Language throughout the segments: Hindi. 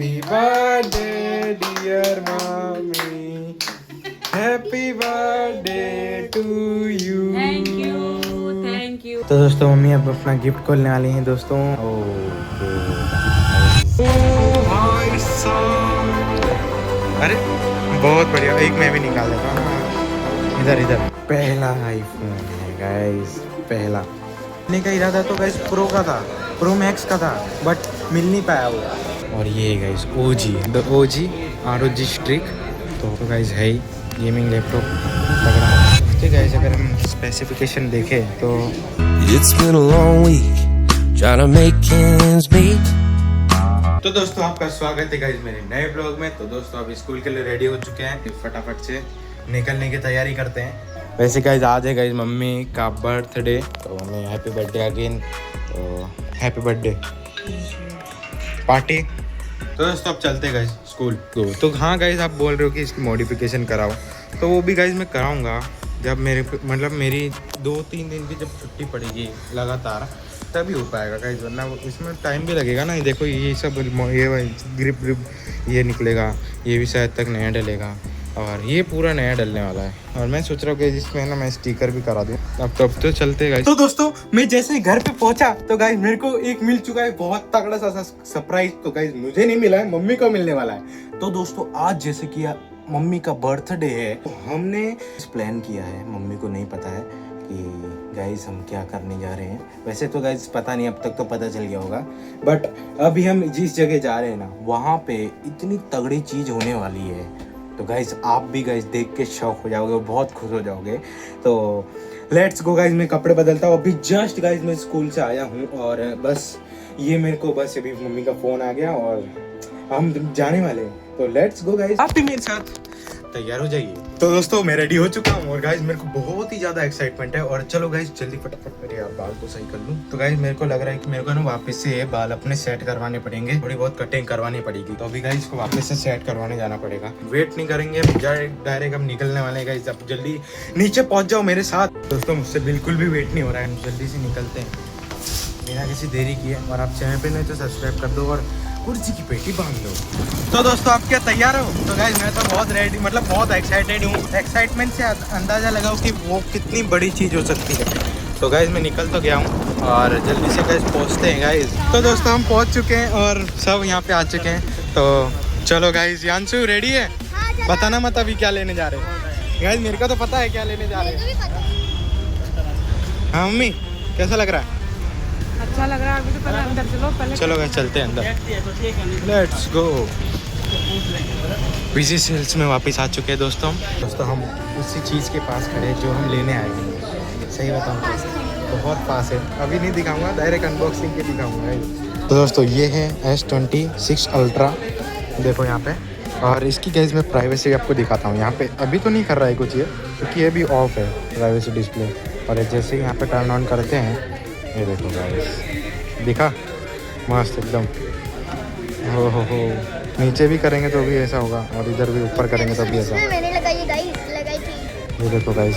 Happy birthday dear mommy, happy birthday to you. Thank you. तो दोस्तों मम्मी अब अपना गिफ्ट खोलने वाली हैं दोस्तों। भाई साहब, अरे बहुत बढ़िया, एक मैं भी निकाल देता हूँ। इधर इधर पहला आईफोन है गाइस, पहला। लेने का इरादा तो गाइस प्रो का था, प्रो मैक्स का था, बट मिल नहीं पाया वो। और ये guys OG, the OG ROG Strix. तो गाइस है ही गेमिंग लैपटॉप तगड़ा। ठीक है, अगर हम स्पेसिफिकेशन देखें तो It's been a long week, trying to make ends meet. तो दोस्तों आपका स्वागत है गाइस मेरे नए ब्लॉग में। तो दोस्तों अब स्कूल के लिए रेडी हो चुके हैं, फटाफट से निकलने की तैयारी करते हैं। वैसे गाइस आज है गाइस मम्मी का बर्थडे, तो मम्मी हैप्पी बर्थडे अगेन, तो हैप्पी बर्थडे पार्टी। तो दोस्तों अब चलते हैं गाइस स्कूल। तो हाँ गाइस आप बोल रहे हो कि इसकी मॉडिफिकेशन कराओ, तो वो भी गाइस मैं कराऊंगा जब मेरी 2-3 दिन की जब छुट्टी पड़ेगी लगातार, तभी हो पाएगा गाइस, वरना इसमें टाइम भी लगेगा ना। देखो ये सब ये ग्रिप ये निकलेगा, ये भी शायद तक नया डलेगा, और ये पूरा नया डलने वाला है। और मैं सोच रहा हूँ कि जिसमें ना मैं स्टिकर भी करा दूँ। अब तो चलते गाइस। तो दोस्तों मैं जैसे ही घर पे पहुंचा तो गाइस मेरे को एक मिल चुका है बहुत तगड़ा सा सरप्राइज। तो गाइस मुझे नहीं मिला है, मम्मी को मिलने वाला है। तो दोस्तों आज जैसे कि मम्मी का बर्थडे है, तो हमने प्लान किया है, मम्मी को नहीं पता है कि गाइस हम क्या करने जा रहे हैं। वैसे तो गाइस पता नहीं, अब तक तो पता चल गया होगा, बट अभी हम जिस जगह जा रहे हैं ना, वहाँ पे इतनी तगड़ी चीज़ होने वाली है। तो गाइस आप भी गाइस देख के शौक हो जाओगे और बहुत खुश हो जाओगे। तो लेट्स गो गाइस, मैं कपड़े बदलता हूँ। अभी जस्ट गाइस मैं स्कूल से आया हूँ, और बस ये मेरे को बस अभी मम्मी का फ़ोन आ गया और हम जाने वाले हैं। तो लेट्स गो गाइस, आप भी मेरे साथ तैयार हो जाइए। तो दोस्तों मैं रेडी हो चुका हूँ, और गाइस मेरे को बहुत ही ज्यादा एक्साइटमेंट है। और चलो गाइस जल्दी फटाफट मेरे यार बाल को सही कर लूँ। तो गाइस मेरे को लग रहा है कि मेरे को ना वापस से बाल अपने सेट करवाने पड़ेंगे, थोड़ी बहुत कटिंग करवानी पड़ेगी। तो अभी गाइस इसको वापस से सेट करवाने जाना पड़ेगा। वेट नहीं करेंगे, डायरेक्ट हम निकलने वाले हैं गाइस। अब जल्दी नीचे पहुंच जाओ मेरे साथ। दोस्तों मुझसे बिल्कुल भी वेट नहीं हो रहा है, हम जल्दी से निकलते हैं बिना किसी देरी किए। और आप चैनल पे नहीं तो सब्सक्राइब कर दो और कुर्सी की पेटी बांध लो। तो दोस्तों आप क्या तैयार हो? तो गाइस मैं तो बहुत रेडी, मतलब बहुत एक्साइटेड हूँ। एक्साइटमेंट से अंदाज़ा लगाओ कि वो कितनी बड़ी चीज़ हो सकती है। तो गाइस मैं निकल तो गया हूँ, और जल्दी से गाइस पहुँचते हैं गाइस। तो दोस्तों हम पहुँच चुके हैं और सब यहाँ पे आ चुके हैं। तो चलो गाइस, यांशु रेडी है? बताना मत अभी क्या लेने जा रहे हैं। गाइस मेरे को तो पता है क्या लेने जा रहे हैं। हाँ मम्मी कैसा लग रहा है? अच्छा लग रहा है। अभी तो पहले अंदर चलो, पहले चलो गाइस चलते हैं अंदर, लेट्स गो। बिजी सेल्स में वापस आ चुके हैं दोस्तों हम उसी चीज़ के पास खड़े हैं जो हम लेने आए हैं। सही बताऊँ तो बहुत पास है, अभी नहीं दिखाऊंगा, डायरेक्ट अनबॉक्सिंग के दिखाऊंगा। तो दोस्तों ये है S26 अल्ट्रा, देखो यहाँ पे। और इसकी गाइस मैं प्राइवेसी आपको दिखाता हूँ। यहाँ पे अभी तो नहीं कर रहा है कुछ ये, क्योंकि ये भी ऑफ है प्राइवेसी डिस्प्ले। और जैसे ही यहाँ पे टर्न ऑन करते हैं, ये देखो गाइस, दिखा मस्त एकदम। हो नीचे भी करेंगे तो भी ऐसा होगा, और इधर भी ऊपर करेंगे तो भी ऐसा। मैंने लगाई थी। ये देखो गाइस,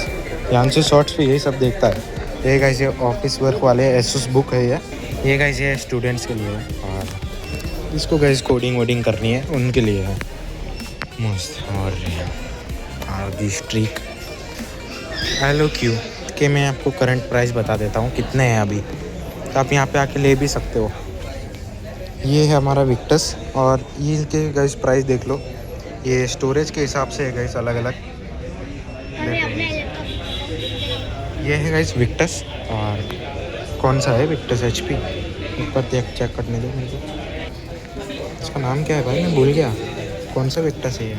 यांशु शॉर्ट्स पे यही सब देखता है। ये गाइस ये ऑफिस वर्क वाले एसुस बुक है ये गाइस ये स्टूडेंट्स के लिए है, और इसको गाइस कोडिंग वोडिंग करनी है उनके लिए है, मस्त। और ROG स्ट्रिक LOQ के मैं आपको करंट प्राइस बता देता हूँ कितने हैं अभी, तो आप यहाँ पे आके ले भी सकते हो। ये है हमारा विक्टस, और ये इनके गाइस प्राइस देख लो, ये स्टोरेज के हिसाब से है गाइस अलग अलग। ये है गाइस विक्टस, और कौन सा है विक्टस HP, ऊपर चेक करने दो मेरे को। इसका नाम क्या है भाई, मैं भूल गया कौन सा विक्टस है ये।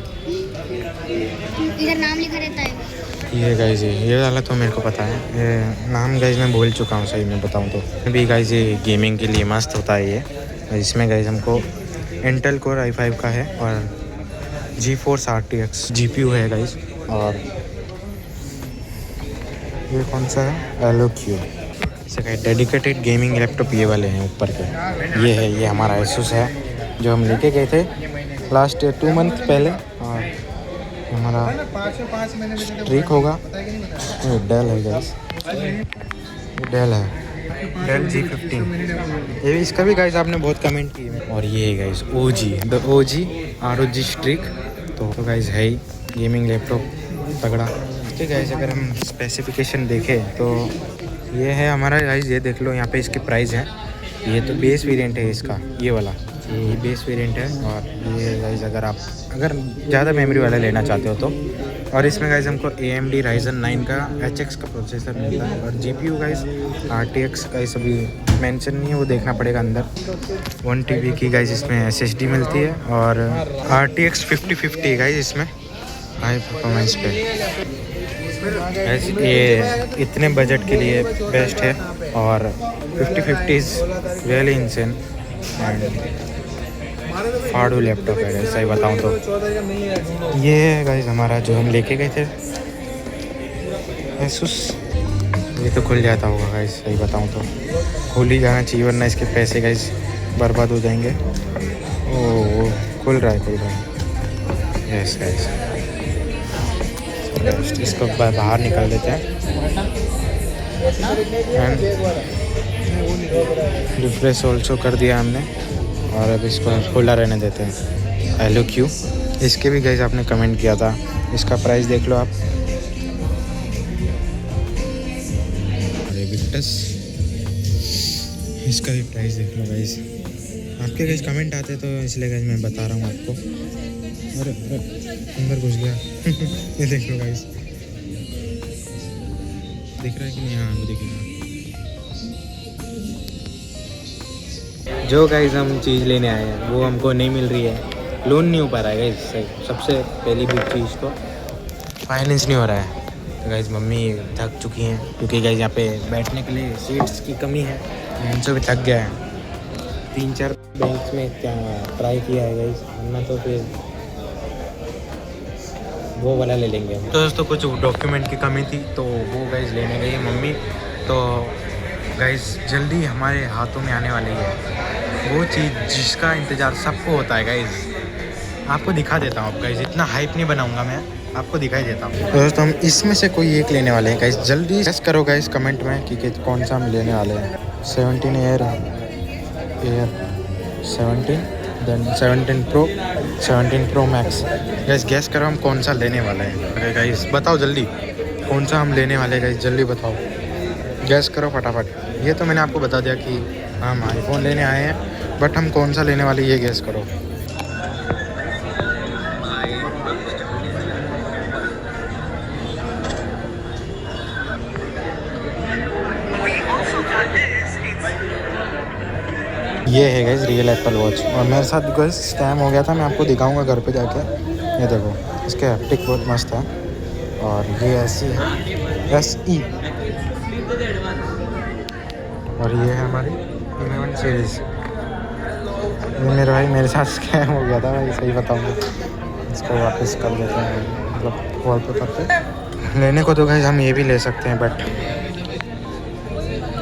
इधर नाम लिखा रहता है। ये गाइस ये वाला तो मेरे को पता है, ये नाम गाइस मैं भूल चुका हूँ सही में बताऊँ तो। अभी गाइस ये गेमिंग के लिए मस्त होता है ये। इसमें गाइस हमको इंटेल कोर i5 का है, और GeForce RTX GPU है गाइस। और ये कौन सा है, LOQ। इसे गाइस डेडिकेटेड गेमिंग लैपटॉप ये वाले हैं ऊपर के। ये है, ये हमारा Asus है जो हम लेके गए थे लास्ट 2 मंथ पहले। और हमारा स्ट्रिक होगा, ये डेल है गाइस, ये डेल है। Del G15। ये इसका भी गाइस आपने बहुत कमेंट किए। और ये है guys the OG ROG Strix. तो गाइस है ही गेमिंग लैपटॉप तगड़ा। ठीक है, अगर हम स्पेसिफिकेशन देखें तो ये है हमारा गाइस, ये देख लो यहाँ पे इसकी प्राइस है। ये तो बेस वेरिएंट है इसका, ये वाला ये बेस वेरिएंट है। और ये गाइस अगर ज़्यादा मेमोरी वाला लेना चाहते हो तो, और इसमें गाइस हमको AMD Ryzen 9 का HX का प्रोसेसर मिलता है। और GPU गाइस RTX गाइस अभी मेंशन नहीं है, वो देखना पड़ेगा अंदर। 1 TB की गाइस इसमें SSD मिलती है। और RTX 5050 गाइस इसमें हाई परफॉर्मेंस पे। ये इतने बजट के लिए बेस्ट है। और 5050 इज़ रियली इंसेन एंड फाड़ू लैपटॉप है सही बताऊँ तो। ये है गाइस हमारा जो हम लेके गए थे Asus। ये तो खुल जाता होगा गाइस सही बताऊँ तो, खुल ही जाना चाहिए वरना इसके पैसे गाइस बर्बाद हो जाएंगे। ओह खुल रहा है। यस गाइस, इसको बाहर निकाल देते हैं एंड रिफ्रेश ऑल्सो कर दिया हमने। और अब इसको खुला रहने देते हैं। LOQ इसके भी गाइस आपने कमेंट किया था, इसका प्राइस देख लो आप। विक्टस इसका भी प्राइस देख लो गाइस। आपके गाइस कमेंट आते तो इसलिए गाइस मैं बता रहा हूँ आपको। अरे अंदर घुस गया ये देख लो गाइस, दिख रहा है कि नहीं? हाँ वो दिखेगा। जो गाइस हम चीज़ लेने आए हैं वो हमको नहीं मिल रही है, लोन नहीं हो पा रहा है गाइस। सही सबसे पहली बिग चीज़ तो फाइनेंस नहीं हो रहा है। तो गाइस मम्मी थक चुकी हैं क्योंकि गाइस यहाँ पे बैठने के लिए सीट्स की कमी है। उनसे भी थक गया है। 3-4 बैंक में क्या ट्राई किया है गाइस, वरना तो फिर वो वाला ले लेंगे। तो दोस्तों कुछ डॉक्यूमेंट की कमी थी तो वो गाइस लेने गई है मम्मी। तो गाइस जल्दी हमारे हाथों में आने वाली है वो चीज़ जिसका इंतज़ार सबको होता है गाइस। आपको दिखा देता हूँ गाइस, इतना हाइप नहीं बनाऊंगा मैं, आपको दिखाई देता हूँ। तो दोस्तों हम इसमें से कोई एक लेने वाले हैं गाइस। जल्दी गेस करो गाइस कमेंट में कि कौन सा हम लेने वाले हैं। 17 air 17 then 17 Pro 17 Pro Max। Guys guess करो हम कौन सा लेने वाले हैं। अरे गाइस बताओ जल्दी कौन सा हम लेने वाले हैं गाइस, जल्दी बताओ, गैस करो फटाफट। ये तो मैंने आपको बता दिया कि हम आईफोन लेने आए हैं, बट हम कौन सा लेने वाले ये गैस करो। ये है गाइस रियल एप्पल वॉच। और मेरे साथ गाइस स्कैम हो गया था, मैं आपको दिखाऊंगा घर पे जाके। ये देखो इसके हैप्टिक बहुत मस्त है। और ये ऐसी है SE। और ये है हमारी 11 सीरीज़। ये मेरे भाई मेरे साथ स्कैम हो गया था भाई सही बताऊंगा। इसको वापस कर देते हैं, मतलब वॉलपेपर पे। लेने को तो गाइस हम ये भी ले सकते हैं बट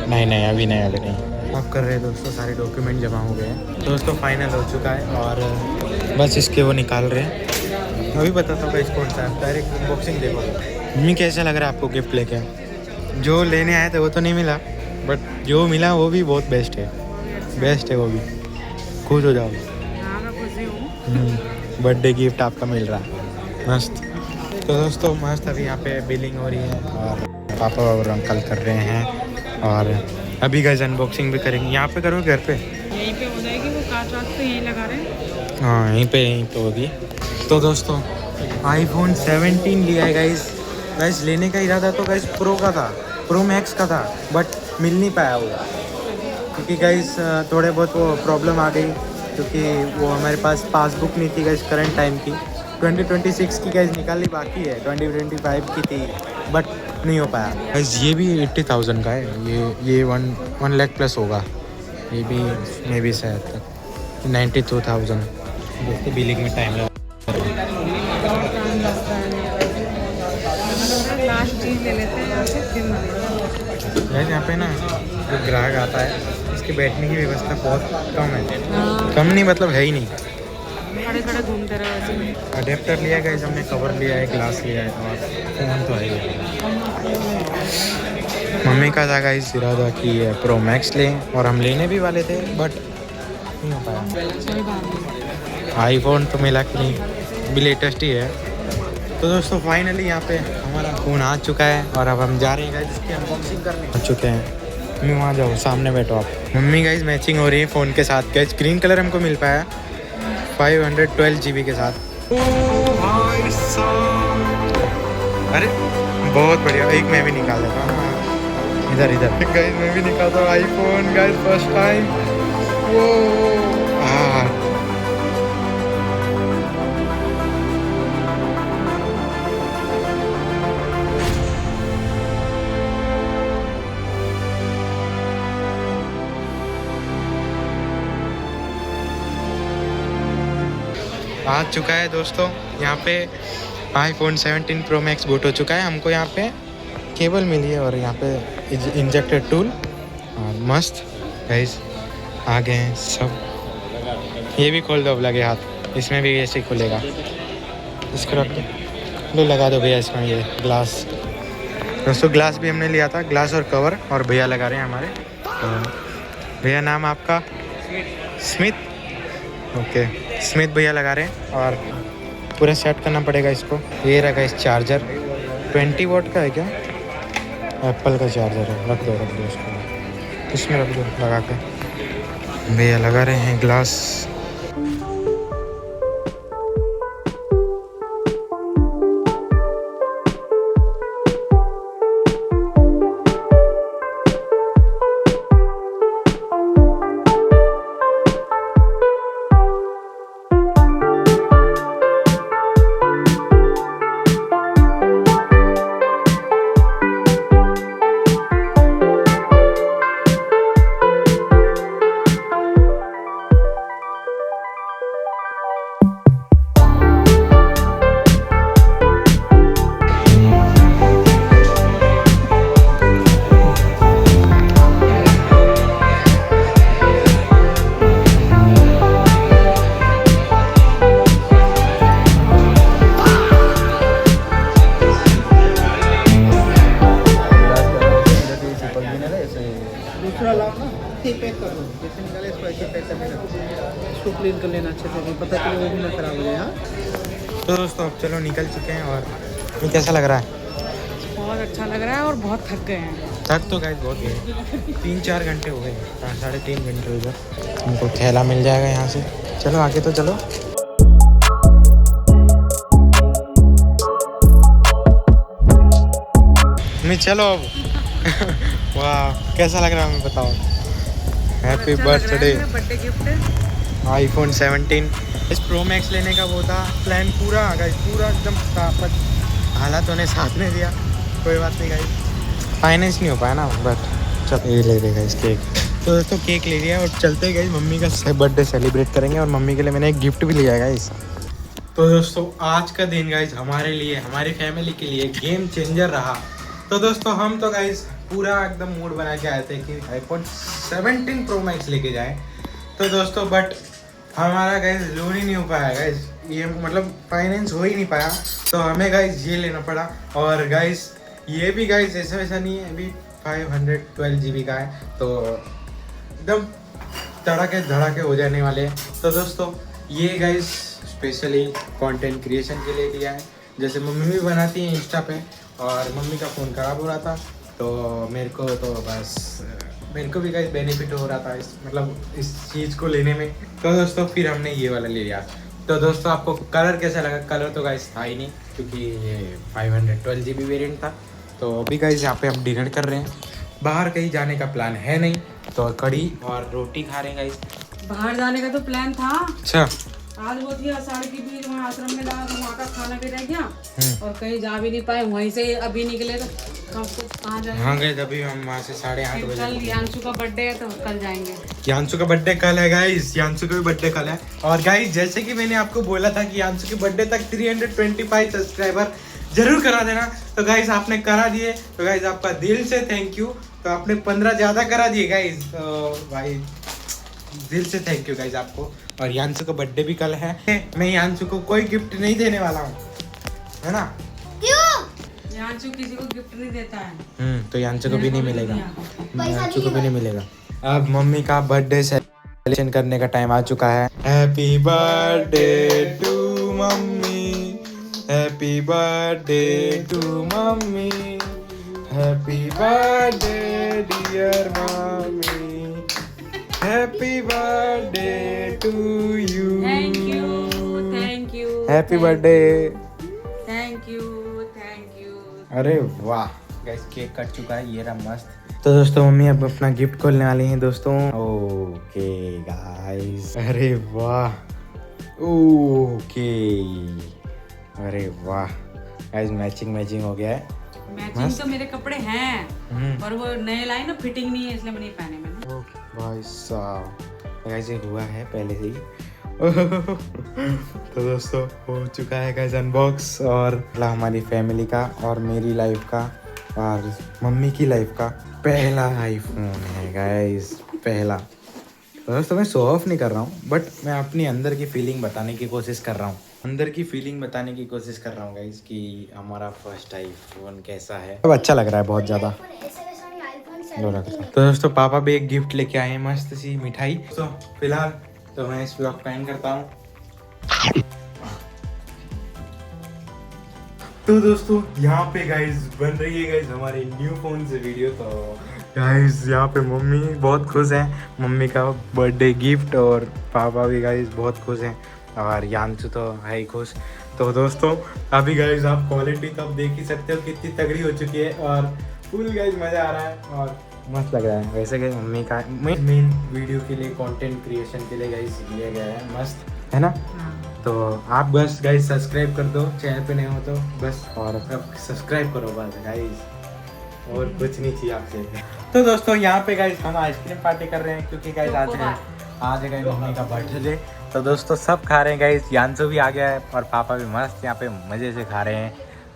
नहीं अभी नहीं। आप कर रहे हैं दोस्तों, सारे डॉक्यूमेंट जमा हो गए हैं दोस्तों, फाइनल हो चुका है। और बस इसके वो निकाल रहे हैं। अभी बताता हूँ गाइस कौन सा है, डायरेक्ट अनबॉक्सिंग देखो। मम्मी कैसा लग रहा है आपको गिफ्ट लेके? जो लेने आए थे वो तो नहीं मिला, बट जो मिला वो भी बहुत बेस्ट है वो भी। खुश हो जाओगे। हाँ मैं खुशी हूँ। बर्थडे गिफ्ट आपका मिल रहा है, मस्त। तो दोस्तों मस्त अभी यहाँ पे बिलिंग हो रही है और पापा और अंकल कर रहे हैं। और अभी गाइस अनबॉक्सिंग भी करेंगे। यहाँ पे करो घर पे? यहीं पे हो जाएगी, वो कांच वाच तो यहीं लगा रहे हैं। हाँ यहीं पे होगी। तो दोस्तों iPhone 17 लिया है गाइस लेने का इरादा तो गाइस प्रो का था, प्रो मैक्स का था, बट मिल नहीं पाया वो क्योंकि गाइस थोड़े बहुत वो प्रॉब्लम आ गई क्योंकि वो हमारे पास पासबुक नहीं थी गाइस करंट टाइम की। 2026 की गाइस निकालनी बाकी है, 2025 की थी बट नहीं हो पाया गाइस। ये भी 80,000 का है, ये 1 लाख प्लस होगा। ये भी मे भी शायद 92,000। दोस्तों बिलिंग में टाइम लगा। लास्ट चीज़ ले लेते हैं यहाँ से, फिर मिलेगा। गाइस यहाँ पे ना जो ग्राहक आता है इसके बैठने की व्यवस्था बहुत कम है। कम नहीं मतलब है ही नहीं, खड़े घूमते रहे वैसे। अडेप्टर लिया गाइस हमने, कवर लिया है, ग्लास लिया है और फ़ोन तो है ही। मम्मी का था गाइस इरादा कि प्रो मैक्स लें और हम लेने भी वाले थे बट नहीं हो पाया। कोई बात नहीं। आईफोन तो मिला कि नहीं, भी लेटेस्ट ही है। तो दोस्तों फाइनली यहाँ पे हमारा फ़ोन आ चुका है और अब हम जा रहे हैं गाइस इसकी अनबॉक्सिंग करने। आ चुके हैं। मम्मी वहाँ जाओ, सामने बैठो आप। मम्मी गाइस मैचिंग हो रही है फ़ोन के साथ। गाइस ग्रीन कलर हमको मिल पाया 512 GB के साथ। भाई साहब, अरे बहुत बढ़िया। एक मैं भी निकाल देता हूँ इधर गाइस, मैं भी निकालता हूँ आईफोन गाइस फर्स्ट टाइम। वो आ चुका है दोस्तों। यहाँ पे आईफोन 17 प्रो मैक्स बूट हो चुका है। हमको यहाँ पे केबल मिली है और यहाँ पे इंजेक्टेड टूल और मस्त गाइस आ गए हैं सब। ये भी खोल दो लगे हाथ, इसमें भी ऐसे ही खुलेगा। इसको रख लो, लगा दो भैया इसमें ये ग्लास। दोस्तों ग्लास भी हमने लिया था, ग्लास और कवर, और भैया लगा रहे हैं हमारे। तो भैया नाम आपका? स्मिथ। ओके स्मिथ भैया लगा रहे हैं और पूरा सेट करना पड़ेगा इसको। ये रखा इस चार्जर 20 वॉट का है क्या? एप्पल का चार्जर है। रख दो इसको, इसमें रख दो लगा के। भैया लगा रहे हैं ग्लास। दूसरा लाओ ना, ये पैक कर दो। जैसे निकाले इसको ऐसे पैक करने का, इसको क्लीन कर लेना अच्छे से, पता चले वो भी ना खराब हो जाए। हाँ तो दोस्तों अब चलो निकल चुके हैं और ये कैसा लग रहा है? बहुत अच्छा लग रहा है और बहुत थक गए हैं। थक तो गाइस बहुत गए, 3-4 घंटे हो गए। 3.5 घंटे उधर। हमको थैला मिल जाएगा यहाँ से। चलो आगे तो चलो। मैं चलो अब। वाह कैसा लग रहा है हमें बताओ। Happy birthday. Birthday gift iPhone 17 इस प्रो मैक्स लेने का वो था प्लान पूरा गाइस, पूरा एकदम स्थापत। हालातों ने साथ में दिया, कोई बात नहीं गाइस, फाइनेंस नहीं हो पाया ना। बट चल ये ले लेगा इस केक। तो दोस्तों केक ले लिया और चलते गए मम्मी का बर्थडे सेलिब्रेट करेंगे और मम्मी के लिए मैंने एक गिफ्ट भी लिया गाइस। तो दोस्तों आज का दिन गाइस हमारे लिए, हमारी फैमिली के लिए गेम चेंजर रहा। तो दोस्तों हम तो गाइस पूरा एकदम मूड बना के आए थे कि आईफोन 17 प्रो मैक्स लेके जाएं। तो दोस्तों बट हमारा गाइस लोन ही नहीं हो पाया गाइस, ये मतलब फाइनेंस हो ही नहीं पाया। तो हमें गाइस ये लेना पड़ा। और गाइस ये भी गाइस ऐसा वैसा नहीं है, अभी 512 GB का है, तो एकदम तड़ाके धड़ाके हो जाने वाले हैं। तो दोस्तों ये गाइस स्पेशली कंटेंट क्रिएशन के लिए लिया है। जैसे मम्मी भी बनाती है इंस्टा पे, और मम्मी का फ़ोन ख़राब हो रहा था तो मेरे को भी गाइस बेनिफिट हो रहा था इस चीज़ को लेने में। तो दोस्तों फिर हमने ये वाला ले लिया। तो दोस्तों आपको कलर कैसा लगा? कलर तो गाइस था ही नहीं क्योंकि ये 512 GB वेरिएंट था। तो अभी गाइस यहाँ पे हम डिनर कर रहे हैं, बाहर कहीं जाने का प्लान है नहीं, तो कढ़ी और रोटी खा रहे हैं गाइस। बाहर जाने का तो प्लान था, अच्छा आज वो थी आषाढ़ की बीज, वहाँ आश्रम में लगा तो वहाँ का खाना भी रह गया और कहीं जा भी नहीं पाए। वहीं से अभी निकले तो कहाँ जाएंगे? हाँ गए अभी हम वहाँ से 8:30 बजे। कल यांशु का बर्थडे है तो कल जाएंगे। यांशु का बर्थडे कल है गाइस, यांशु का भी बर्थडे कल है। और गाइस जैसे कि मैंने आपको बोला था कि यांशु के बर्थडे तक 325 सब्सक्राइबर जरूर करा देना, तो गाइस आपने करा दिए। तो गाइस आपका दिल से थैंक यू। तो आपने 15 ज़्यादा करा दिए गाइस, तो भाई दिल से थैंक यू गाइस आपको। और यांशु का बर्थडे भी कल है। मैं यांशु को कोई गिफ्ट नहीं देने वाला हूँ, है ना? क्यों? यांशु किसी को गिफ्ट नहीं देता है। तो यांशु को भी नहीं मिलेगा, पैसा यांशु को नहीं भी नहीं मिलेगा। अब मम्मी का बर्थडे सेलिब्रेशन करने का टाइम आ चुका है। Happy birthday to mummy, happy birthday to mummy, happy birthday dear mummy, happy birthday to you. Thank you, thank you, happy birthday. Thank you, thank you. अरे वाह गाइस, केक कट चुका है, ये रहा मस्त। तो दोस्तों मम्मी अब अपना गिफ्ट खोलने वाली हैं दोस्तों। ओके गाइस, अरे वाह, ओके, अरे वाह गाइस, मैचिंग हो गया है। मैचिंग तो मेरे कपड़े हैं, पर वो नए लाए ना, फिटिंग नहीं है इसलिए मैं नहीं पहने मैंने। ओ भाई साहब, गाइस ये हुआ है पहले से ही। तो दोस्तों हो चुका है गाइस अनबॉक्स, और हमारी फैमिली का और मेरी लाइफ का और मम्मी की लाइफ का पहला आईफोन है गाइस, पहला। तो दोस्तों मैं शो ऑफ नहीं कर रहा हूँ, बट मैं अपनी अंदर की फीलिंग बताने की कोशिश कर रहा हूँ, गाइस कि हमारा फर्स्ट आईफोन कैसा है। अब अच्छा लग रहा है बहुत ज़्यादा। तो दोस्तों पापा भी एक गिफ्ट लेके आए हैं, मस्त सी मिठाई। तो फिलहाल तो मैं इस ब्लॉग का एंड करता हूँ। तो दोस्तों यहाँ पे गाइस बन रही है गाइस हमारे न्यू फोन से वीडियो। तो गाइस यहाँ पे मम्मी बहुत खुश हैं, मम्मी का बर्थडे गिफ्ट, और पापा भी गाइस बहुत खुश हैं, और यांशु तो है ही खुश। तो दोस्तों अभी गाइस आप क्वालिटी तो आप देख ही सकते हो कितनी तगड़ी हो चुकी है, और फुल गाइस मज़ा आ रहा है और मस्त लग रहा है। वैसे गाइस मम्मी का मेन वीडियो के लिए, कंटेंट क्रिएशन के लिए गाइस लिया गया है, मस्त है ना। तो आप बस गाइस सब्सक्राइब कर दो, चैनल पे नहीं हो तो बस, और अब सब्सक्राइब करो बस गाइस, और कुछ नहीं चाहिए आपसे। तो दोस्तों यहाँ पे गाइस हम आइसक्रीम पार्टी कर रहे हैं, क्योंकि गाइस आज है मम्मी का बर्थडे। तो दोस्तों सब खा रहे हैं गाइस, यांशु भी आ गया है और पापा भी मस्त यहाँ पे मज़े से खा रहे हैं।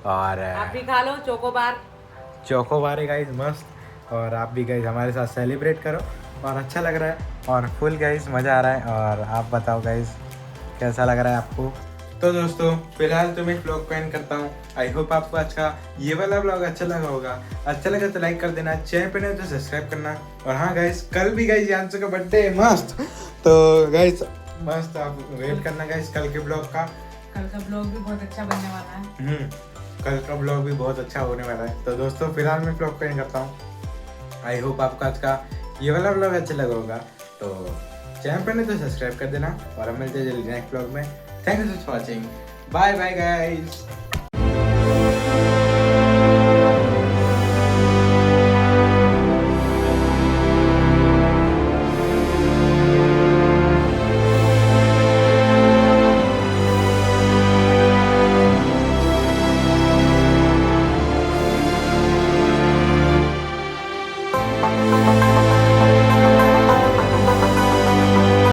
और आप भी खा लो चोकोबार है गाइस मस्त, और आप भी गाइस हमारे साथ सेलिब्रेट करो, और अच्छा लग रहा है और फुल गाइस मज़ा आ रहा है। और आप बताओ गाइस कैसा लग रहा है आपको। तो दोस्तों फिलहाल तो मैं ब्लॉग को एंड करता हूँ। आई होप आपको आज का ये वाला ब्लॉग अच्छा लगा होगा। अच्छा लगा तो लाइक कर देना, चैनल पे नहीं तो सब्सक्राइब करना। और हाँ गाइस कल भी गाइस यांशु का बर्थडे है, मस्त। तो गाइस मस्त आप वेट करना गाइस कल के ब्लॉग का। कल का ब्लॉग भी बहुत अच्छा बनने वाला है। कल का ब्लॉग भी बहुत अच्छा होने वाला है। तो दोस्तों फिलहाल मैं ब्लॉग को एंड करता हूँ। आई होप आपको आज का ये वाला ब्लॉग अच्छा लगा होगा। तो चैनल पर नहीं तो सब्सक्राइब कर देना, और हम मिलते हैं जल्दी नेक्स्ट ब्लॉग में। Thank you for watching, bye bye guys.